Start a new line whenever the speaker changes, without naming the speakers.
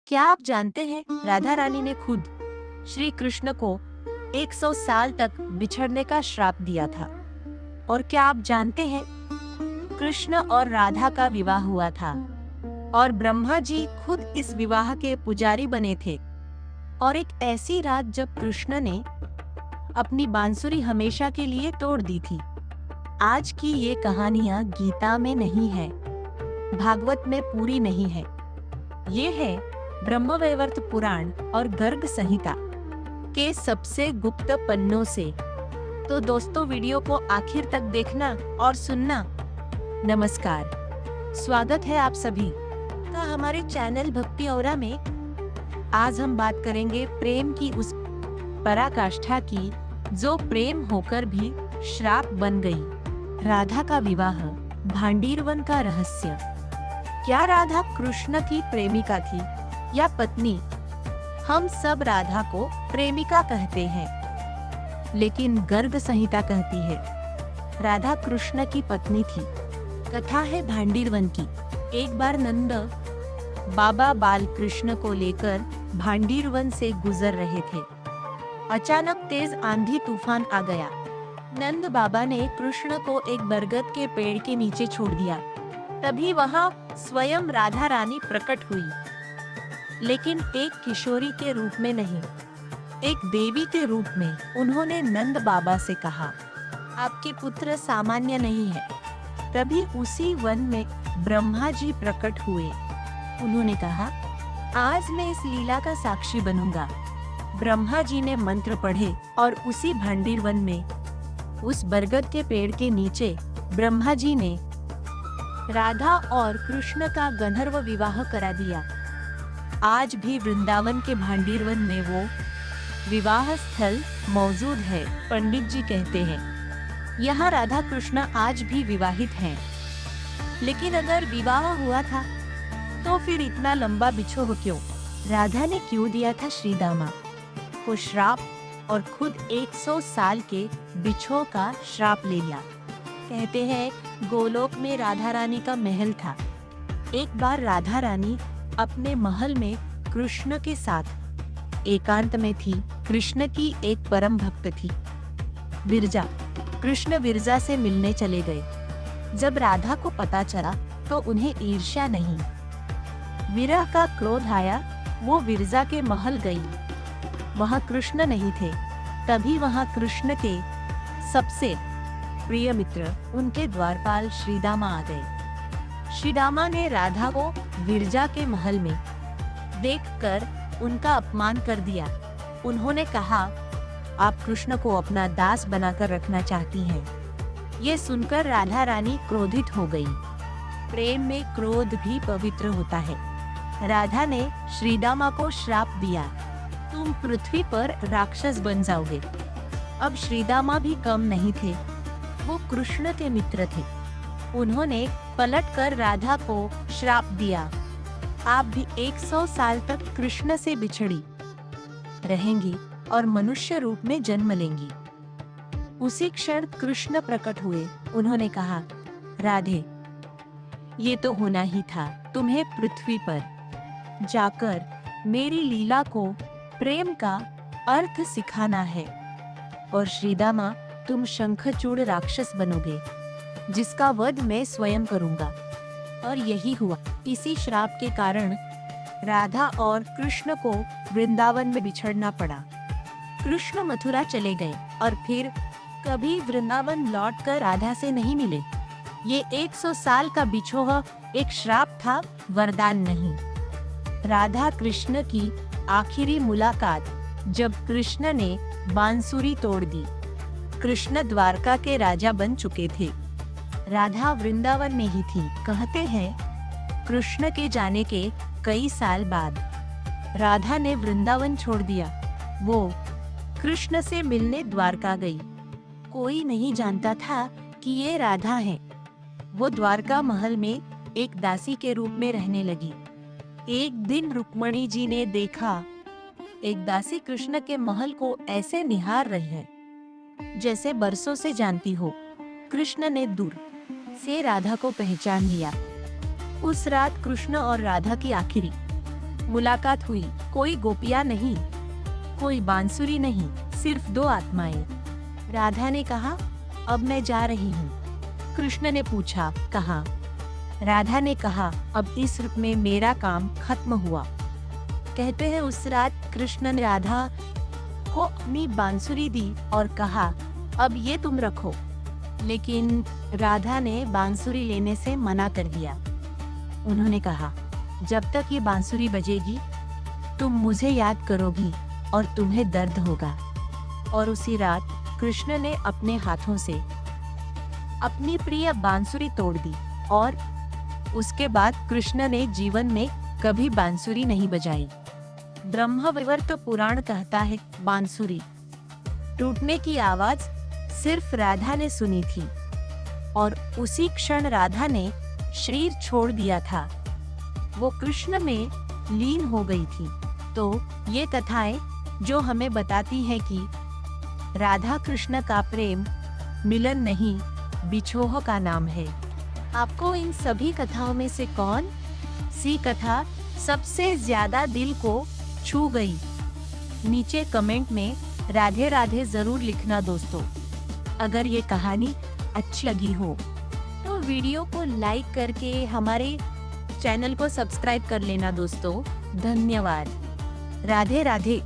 क्या आप जानते हैं राधा रानी ने खुद श्री कृष्ण को 100 साल तक बिछड़ने का श्राप दिया था। और क्या आप जानते हैं कृष्ण और राधा का विवाह हुआ था और ब्रह्मा जी खुद इस विवाह के पुजारी बने थे। और एक ऐसी रात जब कृष्ण ने अपनी बांसुरी हमेशा के लिए तोड़ दी थी। आज की ये कहानियां गीता में नहीं है, भागवत में पूरी नहीं है। ये है ब्रह्मवैवर्त पुराण और गर्ग संहिता के सबसे गुप्त पन्नों से। तो दोस्तों, वीडियो को आखिर तक देखना और सुनना। नमस्कार, स्वागत है आप सभी का हमारे चैनल भक्ति औरा में। आज हम बात करेंगे प्रेम की उस पराकाष्ठा की जो प्रेम होकर भी श्राप बन गई। राधा का विवाह, भांडीरवन का रहस्य। क्या राधा कृष्ण की प्रेमिका थी या पत्नी? हम सब राधा को प्रेमिका कहते हैं, लेकिन गर्ग संहिता कहती है राधा कृष्ण की पत्नी थी। कथा है भांडीरवन की। एक बार नंद बाबा बाल कृष्ण को लेकर भांडीरवन से गुजर रहे थे। अचानक तेज आंधी तूफान आ गया। नंद बाबा ने कृष्ण को एक बरगद के पेड़ के नीचे छोड़ दिया। तभी वहां स्वयं राधा रानी प्रकट हुई, लेकिन एक किशोरी के रूप में नहीं, एक देवी के रूप में। उन्होंने नंद बाबा से कहा, आपके पुत्र सामान्य नहीं है। तभी उसी वन में ब्रह्मा जी प्रकट हुए। उन्होंने कहा, आज मैं इस लीला का साक्षी बनूंगा। ब्रह्मा जी ने मंत्र पढ़े और उसी भांडीर वन में, उस बरगद के पेड़ के नीचे ब्रह्मा जी ने राधा और कृष्ण का गंधर्व विवाह करा दिया। आज भी वृंदावन के भांडीर वन में वो विवाह स्थल मौजूद है। पंडित जी कहते हैं यहाँ राधा कृष्ण आज भी विवाहित हैं। लेकिन अगर विवाह हुआ था तो फिर इतना लंबा बिछोह क्यों? राधा ने क्यों दिया था श्रीदामा को श्राप और खुद 100 साल के बिछोह का श्राप ले लिया? कहते हैं गोलोक में राधा रानी का महल था। एक बार राधा रानी अपने महल में कृष्ण के साथ एकांत में थी। कृष्ण की एक परम भक्त थी, विरजा। कृष्ण विरजा से मिलने चले गए। जब राधा को पता चला तो उन्हें ईर्ष्या नहीं, विरह का क्रोध आया। वो विरजा के महल गई। वहाँ कृष्ण नहीं थे। तभी वहाँ कृष्ण के सबसे प्रिय मित्र, उनके द्वारपाल श्रीदामा आ गए। श्रीदामा ने राधा को विरजा के महल में देखकर उनका अपमान कर दिया। उन्होंने कहा, आप कृष्ण को अपना दास बनाकर रखना चाहती हैं। ये सुनकर राधा रानी क्रोधित हो गई। प्रेम में क्रोध भी पवित्र होता है। राधा ने श्रीदामा को श्राप दिया, तुम पृथ्वी पर राक्षस बन जाओगे। अब श्रीदामा भी कम नहीं थे, वो कृष्ण के मित्र थे। उन्होंने पलटकर राधा को श्राप दिया, आप भी 100 साल तक कृष्ण से बिछड़ी रहेंगी और मनुष्य रूप में जन्म लेंगी। उसी क्षण कृष्ण प्रकट हुए। उन्होंने कहा, राधे, ये तो होना ही था। तुम्हें पृथ्वी पर जाकर मेरी लीला को, प्रेम का अर्थ सिखाना है। और श्रीदामा, तुम शंखचूड़ राक्षस बनोगे, जिसका वध मैं स्वयं करूंगा। और यही हुआ। इसी श्राप के कारण राधा और कृष्ण को वृंदावन में बिछड़ना पड़ा। कृष्ण मथुरा चले गए और फिर कभी वृंदावन लौटकर राधा से नहीं मिले। ये 100 साल का बिछोह एक श्राप था, वरदान नहीं। राधा कृष्ण की आखिरी मुलाकात जब कृष्ण ने बांसुरी तोड़ दी। कृष्ण द्वारका के राजा बन चुके थे, राधा वृंदावन में ही थी। कहते हैं कृष्ण के जाने के कई साल बाद राधा ने वृंदावन छोड़ दिया। वो कृष्ण से मिलने द्वारका गई। कोई नहीं जानता था कि ये राधा है। वो द्वारका महल में एक दासी के रूप में रहने लगी। एक दिन रुक्मणी जी ने देखा एक दासी कृष्ण के महल को ऐसे निहार रही है जैसे बरसों से जानती हो। कृष्ण ने दूर से राधा को पहचान लिया। उस रात कृष्ण और राधा की आखिरी मुलाकात हुई। कोई गोपियां नहीं, कोई बांसुरी नहीं, सिर्फ दो आत्माएं। राधा ने कहा, अब मैं जा रही हूँ। कृष्ण ने पूछा, कहाँ? राधा ने कहा, अब इस रूप में मेरा काम खत्म हुआ। कहते हैं उस रात कृष्ण ने राधा को अपनी बांसुरी दी और कहा, अब ये तुम रखो। लेकिन राधा ने बांसुरी लेने से मना कर दिया। उन्होंने कहा, जब तक ये बांसुरी बजेगी तुम मुझे याद करोगी और तुम्हें दर्द होगा। और उसी रात कृष्ण ने अपने हाथों से अपनी प्रिय बांसुरी तोड़ दी और उसके बाद कृष्ण ने जीवन में कभी बांसुरी नहीं बजाई। ब्रह्मवैवर्त पुराण कहता है, बांसुरी टूटने की आवाज सिर्फ राधा ने सुनी थी और उसी क्षण राधा ने शरीर छोड़ दिया था। वो कृष्ण में लीन हो गई थी। तो ये कथाएं जो हमें बताती हैं कि राधा कृष्ण का प्रेम मिलन नहीं, बिछोह का नाम है। आपको इन सभी कथाओं में से कौन सी कथा सबसे ज्यादा दिल को छू गई? नीचे कमेंट में राधे राधे जरूर लिखना दोस्तों। अगर ये कहानी अच्छी लगी हो तो वीडियो को लाइक करके हमारे चैनल को सब्सक्राइब कर लेना दोस्तों। धन्यवाद। राधे राधे।